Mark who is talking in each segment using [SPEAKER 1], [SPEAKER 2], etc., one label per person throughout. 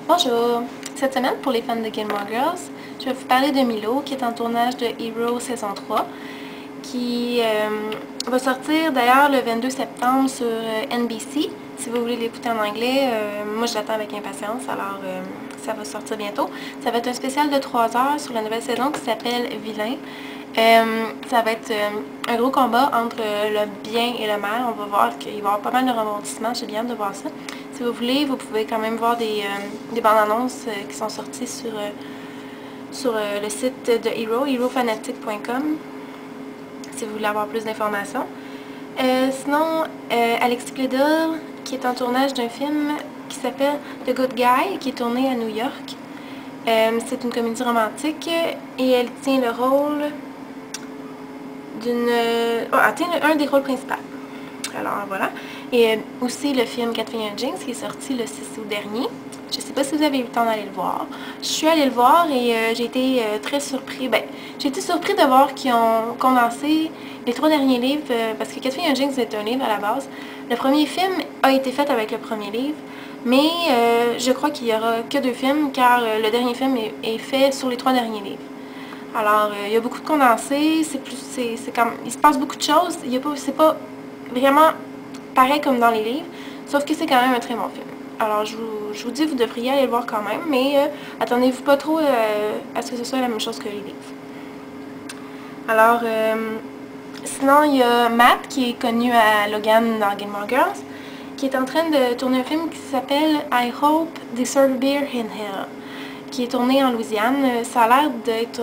[SPEAKER 1] Bonjour! Cette semaine, pour les fans de Gilmore Girls, je vais vous parler de Milo, qui est en tournage de Hero saison 3, qui va sortir d'ailleurs le 22 septembre sur NBC. Si vous voulez l'écouter en anglais, moi je l'attends avec impatience, alors ça va sortir bientôt. Ça va être un spécial de 3 heures sur la nouvelle saison qui s'appelle Vilain. Ça va être un gros combat entre le bien et le mal. On va voir qu'il va y avoir pas mal de rebondissements, j'ai bien hâte de voir ça. Si vous voulez, vous pouvez quand même voir des bandes annonces qui sont sorties sur le site de Hero, herofanatic.com, si vous voulez avoir plus d'informations. Sinon, Alexis Bledel, qui est en tournage d'un film qui s'appelle The Good Guy, qui est tourné à New York. C'est une comédie romantique et elle tient le rôle un des rôles principaux. Alors voilà. Et aussi le film Catherine and James qui est sorti le 6 août dernier. Je ne sais pas si vous avez eu le temps d'aller le voir. Je suis allée le voir et j'ai été très surpris. J'ai été surpris de voir qu'ils ont condensé les 3 derniers livres parce que Catherine and James est un livre à la base. Le premier film a été fait avec le premier livre, mais je crois qu'il n'y aura que 2 films car le dernier film est fait sur les 3 derniers livres. Alors, il y a beaucoup de condensés, il se passe beaucoup de choses, c'est pas vraiment pareil comme dans les livres, sauf que c'est quand même un très bon film. Alors, je vous dis, vous devriez aller le voir quand même, mais attendez-vous pas trop à ce que ce soit la même chose que les livres. Alors, sinon, il y a Matt, qui est connu à Logan dans Gilmore Girls, qui est en train de tourner un film qui s'appelle I Hope They Serve Beer in Hell, qui est tourné en Louisiane. Ça a l'air d'être...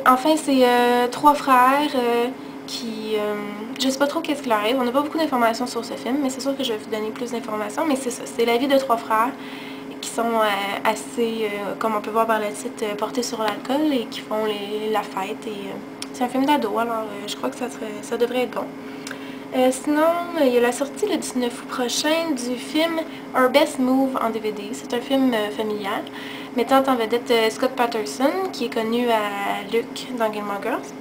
[SPEAKER 1] enfin c'est 3 frères qui... je sais pas trop qu'est-ce qui leur arrive. On n'a pas beaucoup d'informations sur ce film, mais c'est sûr que je vais vous donner plus d'informations. Mais c'est ça, c'est la vie de 3 frères qui sont assez, comme on peut voir par le titre, portés sur l'alcool et qui font la fête. Et c'est un film d'ado, alors je crois que ça devrait être bon. Sinon, il y a la sortie le 19 août prochain du film Our Best Move en DVD. C'est un film familial, mettant en vedette Scott Patterson, qui est connu à Luke dans Gilmore Girls.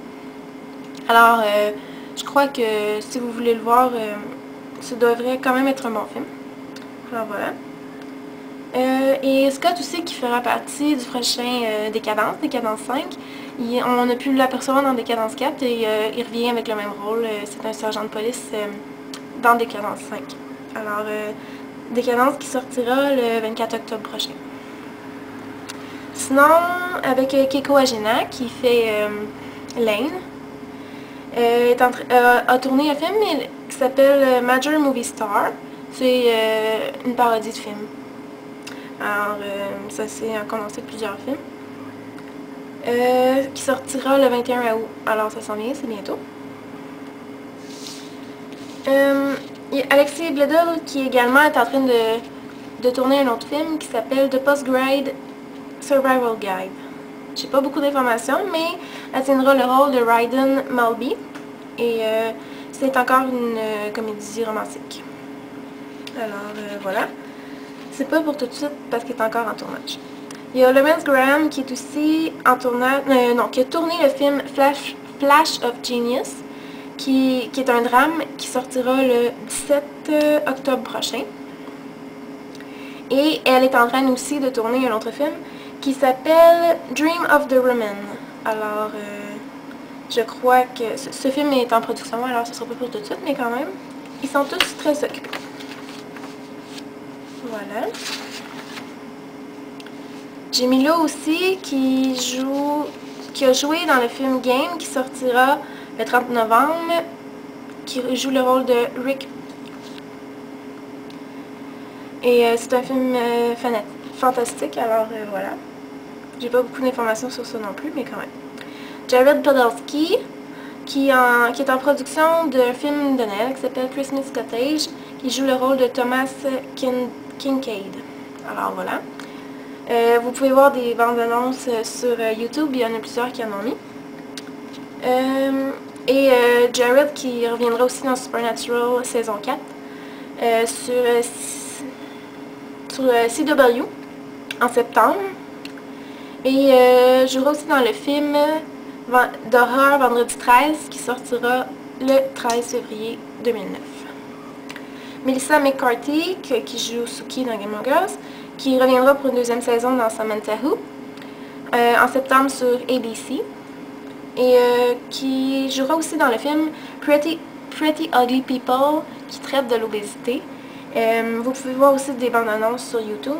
[SPEAKER 1] Alors, je crois que si vous voulez le voir, ça devrait quand même être un bon film. Alors voilà. Et Scott aussi qui fera partie du prochain Décadence 5. On a pu l'apercevoir dans Décadence 4 et il revient avec le même rôle. C'est un sergent de police dans Décadence 5. Alors, Décadence qui sortira le 24 octobre prochain. Sinon, avec Keiko Agena qui fait Lane, a tourné un film qui s'appelle Major Movie Star. C'est une parodie de film. Alors, ça c'est un condensé de plusieurs films. Qui sortira le 21 août. Alors, ça s'en vient, c'est bientôt. Il y a Alexis Bledel qui également est en train de tourner un autre film qui s'appelle The Postgrad Survival Guide. J'ai pas beaucoup d'informations, mais elle tiendra le rôle de Ryden Malby. Et c'est encore une comédie romantique. Alors, voilà. C'est pas pour tout de suite parce qu'il est encore en tournage. Il y a Lawrence Graham qui est aussi en tournage, qui a tourné le film Flash of Genius, qui est un drame qui sortira le 17 octobre prochain. Et elle est en train aussi de tourner un autre film qui s'appelle Dream of the Woman. Alors, je crois que ce film est en production, alors ce sera pas pour tout de suite, mais quand même, ils sont tous très occupés. Voilà. J'ai Milo aussi qui a joué dans le film Game qui sortira le 30 novembre, qui joue le rôle de Rick. Et c'est un film fantastique, alors voilà. J'ai pas beaucoup d'informations sur ça non plus, mais quand même. Jared Padalecki, qui est en production d'un film de Noël qui s'appelle Christmas Cottage, qui joue le rôle de Thomas Kincaid. Alors voilà. Vous pouvez voir des bandes annonces sur YouTube, il y en a plusieurs qui en ont mis. Jared qui reviendra aussi dans Supernatural saison 4 sur CW en septembre. Et jouera aussi dans le film d'horreur Vendredi 13 qui sortira le 13 février 2009. Melissa McCarthy, qui joue Suki dans Gilmore Girls, qui reviendra pour une deuxième saison dans Samantha Who, en septembre sur ABC, et qui jouera aussi dans le film Pretty Ugly People, qui traite de l'obésité. Vous pouvez voir aussi des bandes annonces sur YouTube,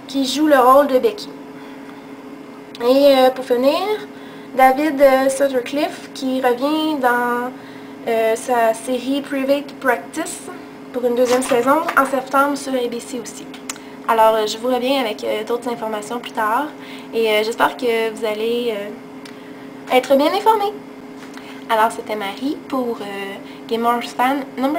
[SPEAKER 1] qui joue le rôle de Becky. Et pour finir, David Suttercliffe, qui revient dans sa série Private Practice pour une deuxième saison en septembre sur ABC aussi. Alors, je vous reviens avec d'autres informations plus tard et j'espère que vous allez être bien informés. Alors, c'était Marie pour Game Wars Fan No. 1.